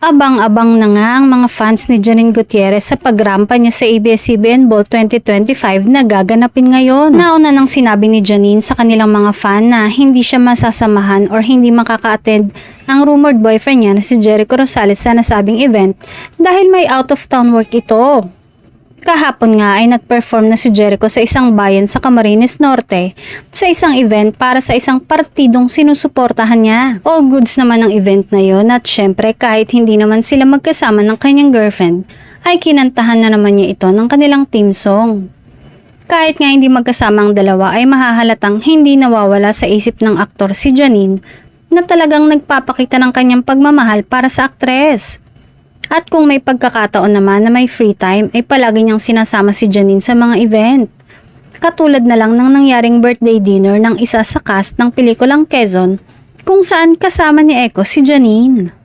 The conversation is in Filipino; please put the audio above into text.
Abang-abang na nga ang mga fans ni Janine Gutierrez sa pagrampa niya sa ABS-CBN Ball 2025 na gaganapin ngayon. Nauna nang sinabi ni Janine sa kanilang mga fan na hindi siya masasamahan or hindi makaka-attend ang rumored boyfriend niya na si Jericho Rosales sa nasabing event dahil may out-of-town work ito. Kahapon nga ay nag-perform na si Jericho sa isang bayan sa Camarines Norte sa isang event para sa isang partidong sinusuportahan niya. All goods naman ang event na yon at syempre kahit hindi naman sila magkasama ng kanyang girlfriend ay kinantahan na naman niya ito ng kanilang team song. Kahit nga hindi magkasama ang dalawa ay mahahalatang hindi nawawala sa isip ng aktor si Janine na talagang nagpapakita ng kanyang pagmamahal para sa aktres. At kung may pagkakataon naman na may free time ay palagi niyang sinasama si Janine sa mga event. Katulad na lang ng nangyaring birthday dinner ng isa sa cast ng pelikulang Quezon kung saan kasama ni Echo si Janine.